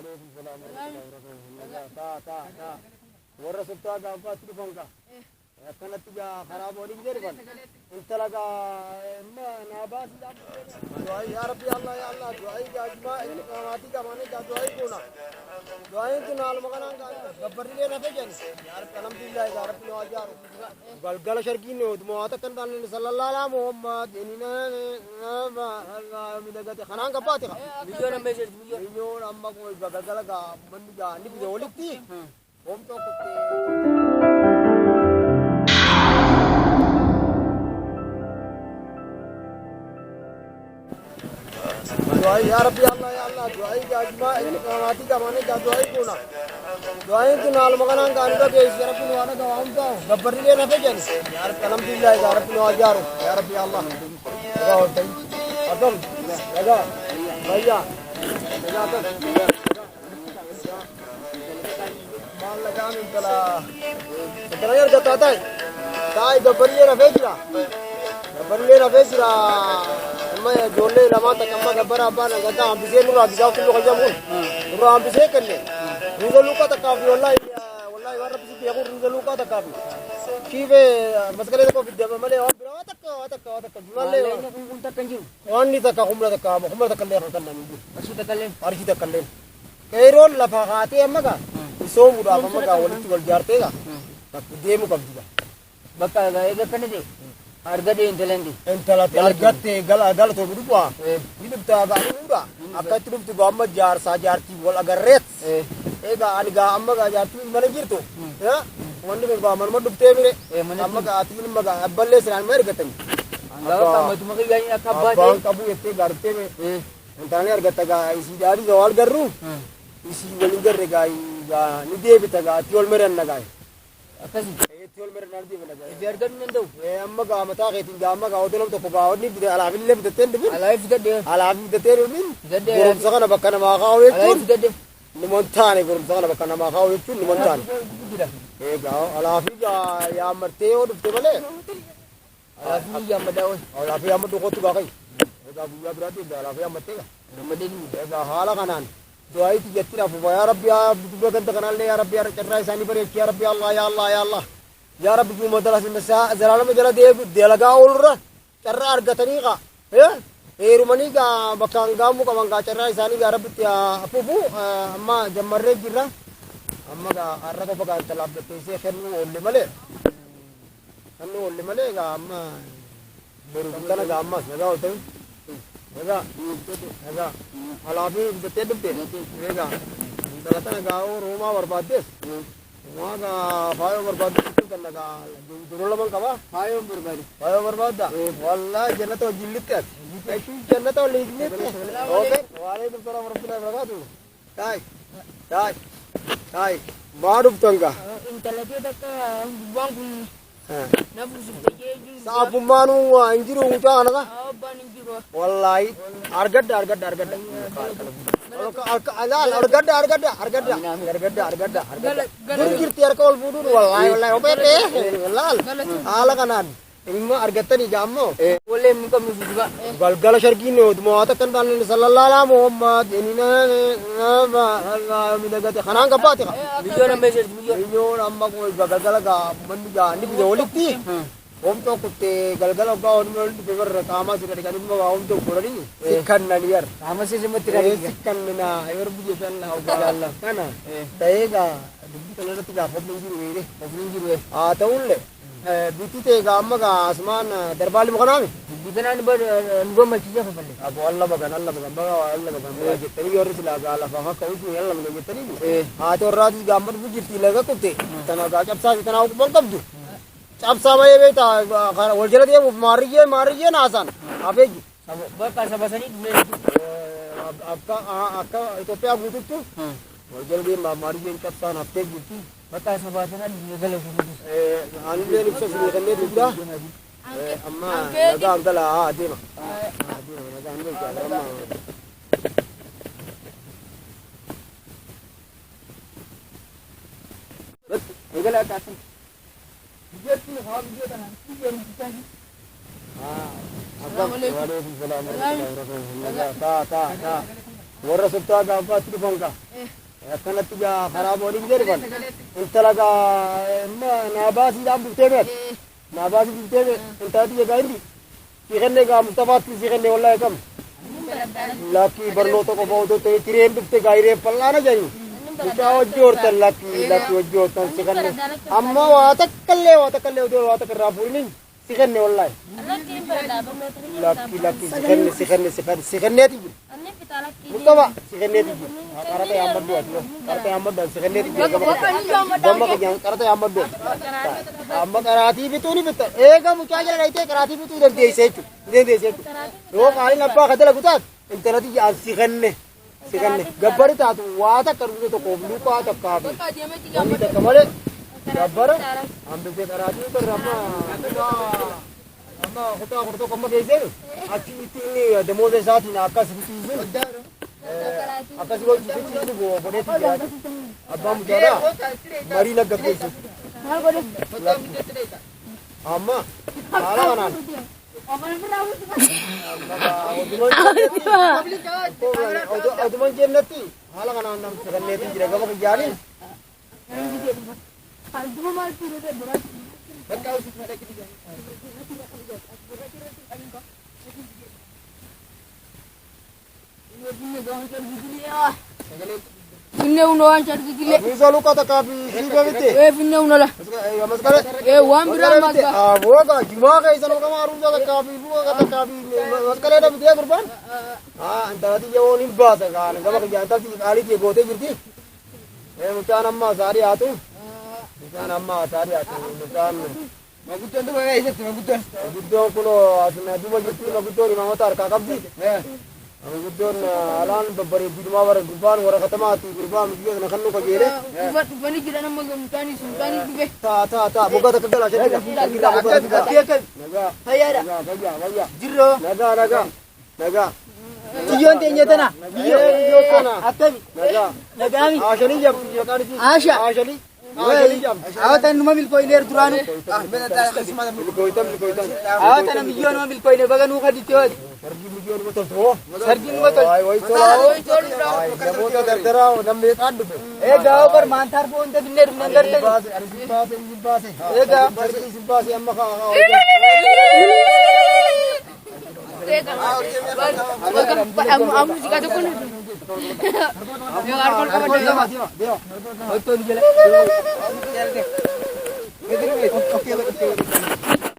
وعليكم السلام ورحمة الله وبركاته. تا ورا سبتها قابات تلفونك. كانت تجا خراب ولي جربان. انت لقى ما نابات دعاء يا ربي الله يا الله دعاء جاجما ماتي كمان دعاء كونا. دعاء كنا على مكان غبر لي نفجن. يا رب الحمد لله يا رب نواجه. قال شرقين ودموعات كنت صلى الله على محمد إننا من دعوة خنان كباتها. مليون مسج مليون أما كوي قال كا من جاني بدولتي. هم تو كتير. دعاء يا ربي الله يا الله دعاء جاجما ماتي كمان دعاء كونا. دعاء كنا على مكان غاندا كيس يا ربي نوانا كوام تو غبر لي نفجن. يا رب الحمد لله يا رب نواجه. يا ربي الله. أدم لگا भैया लगा तो माल लगा नहीं चला कितना यार बताता है काय गबरिये ना भेजरा मैं जोले लमा तक अम्मा गबर अब्बा ना गदा हम बिसे नुरा बिजाओ किलो खजा मुन नुरा हम बिसे कर ले रिजल लुका तक काफी वल्लाह यार बिसे बियागो रिजल लुका तक काफी कीवे मसकरे को विद्या मले और बिरावा तक मले उन तक कंजू और नहीं तक कुमला तक ले करना नहीं अर्शी तक ले कैरोल लफागाते अम्मा का सो मुरा अम्मा का वली वल जारते का देमु कब दिया बक्का इधर कने दे अर्गदे इंतलेंदी इंतला अर्गते गल तो रुपा ini bta ga ura akka tulum tu gamma jar sa jar ti wal agar ret ega aliga amma ga jar tu mana girto ya wonni ga man madu te mire amma ga atin maga aballe sran mer gatan Allah kamu tu magi gani akabba bang kabu ette garte me intane argata ga isi dari wal garru isi wal garre ga ni debi ta ga tiol mere na ga akasi tiol mere na di bana ga jargan nendo amma ga mata ga tin ga amma ga odolom to ga odni bi ala bille bi ten bi ala fi de ala bi de ten min de gurum sagana bakana ma ga we ala fi de ni montane gurum sagana bakana ma ga we chun ni montane e ga ala fi ga ya marte o de bale ala fi ya madaw ala fi amadu ko tu ga kai e ga buya brati da ala fi amate ga madeni e ga hala kanan doai ti yattira fu ya rabbi ya buga ganta kanal ya rabbi ya charra sani bare ya rabbi allah ya allah ya allah ya rabbi fi madras nasa zalala me jala de laga ulra charra argatani ga e rumani ga bakanga mu ka manga charra sani ya rabbi ya apupu amma jamarre jirra amma ga arra ko baga talab de pese khanu olle male ga amma beru kana ga amma ga hotel ga alafi de te ga dalata ga roma barbades waga fayo barbad करना का दुरोला बंग कवा फायो बर्बाद wallahi jannatu jillitat ऐसी jannatu लिखने ओके वालेकुम सलाम warahmatullahi wabarakatuh काय बाडुप तंगा इंतलते तक बंग nabu subte sapu manu anjiru uca anaga ban injiro wallahi argad girti arkol budur wallahi opete wallal ala kanan imma argatani jammo wole muka musuga galgala shargino dumuata kan dan sallallahu alaihi muhammad inina min dagate khanan kapatiha milyon mesej milyon amma ko galgala ga man ga ni bidoliti om to kutte galgala ga on mel fever kama sirati kan mo om to kurani sikkan na niyar kama se sematira sikkan na ayor buje tan na ogalla kana tayega dubbi kalana tiga hobni jiru a tawulle bitite ga amma ga asman darbali mukanaami bidanan bar ngoma chija falle abu allah bagan allah bagan jetani yor sila ga la fa ka uju yalla mo jetani a to radi ga amma bujiti laga kutte tana ga chapsa tana ko bangam du chapsa mai beta wajala de mariye na asan abegi baka sabasani akka Ethiopia bututu wajala de mariye chapsa na te butu baka sabasana gele anile luksa sini kanne dubda amma daga angala adima daga angala amma egala tasin bijetin ha bijetan kiyen kitan assalamu alaikum warahmatullahi wabarakatuh ta warra sottaa gaafaatti dhufanka akkanatti gaa karaa boolii bidee dhufan intala gaa naabaasiidhaan buftee beek naabaasii buftee beek intalatti egaa hindi si kenne gaa muktafaatti si kenne wallaahi kam lakkii barnoota qofa otoo ta'e tireen dhufte gaa hiree fal'aana jedhu mucaa wajji hortan lakkii wajji hortan si kenne amma waa takkallee odoo waa takka irraa fuudhiniin si kenne wallaahi lakkii si kenneeti jiru Mukaba, sekeneti ji. Karate amadu ati. Karate amadu sekeneti ji. Gamma kejang karate amadu. Amma karate bitu ni bitu. Ega mucaa jala ite karate bitu dende sechu. Dende sechu. Ro kali labba kadala gutat. Interati ji sekenne. Sekenne. Gabbari taatu waata karbu to ko lupa ta kabi. Ani ta kamale. Gabbara. Ambe se karate to rama. Amma kota korto kamma gezer. Achi itini demoze saati na akas bitu. Akas gol bitu go bode ti ya. Abba mujara. Mari na gabbe. Amma ala kanan. Oduman jennati hala kanan nam sekenneti jira gama kejani. Finne uno anchar gigile. Bisa luka tak kapi siapa itu? Finne uno lah. Mas kare. Wan biram magga. Wo ka juma ka isan ka maru ka kapi buka ka kapi. Mas kare dah dia kurban. Antara ti yo ni bahasa kan. Gama ka janta ti kali ti gote birti. Mutan amma sari atu. Mutan amma sari atu. Mutan. Magutan tu bagai itu magutan. Magutan kulo asna dua gitu magutan ni mama tar ka kabdi. Magutan alan berberi bidma war kurban war khatama tu kurban dia nak kanu ka gere. Bani kira nama mutani sultani juga. Ta boga tak kala jadi. Kita boga tak. Naga. Hayara. Naga. Jirro. Naga. Tujuan tehnya tanah. Tujuan tanah. Apa? Naga. Nagami. Ashali jam. Asha. Ashali jam. Awatan nama mil koin ler turanu. Koitam. Awatan milion nama mil koin bagan muka ditiot. Sargi milion betul tu. Sargi betul. Woi Kamu tu derdera, nampak adu. Gaw पर मानथार फोन ते बिन्ने नंगर ते Simpase. Simpase amma ka. Amu jika tu pun. Yo arkol ka Dia. Betul je. Oke.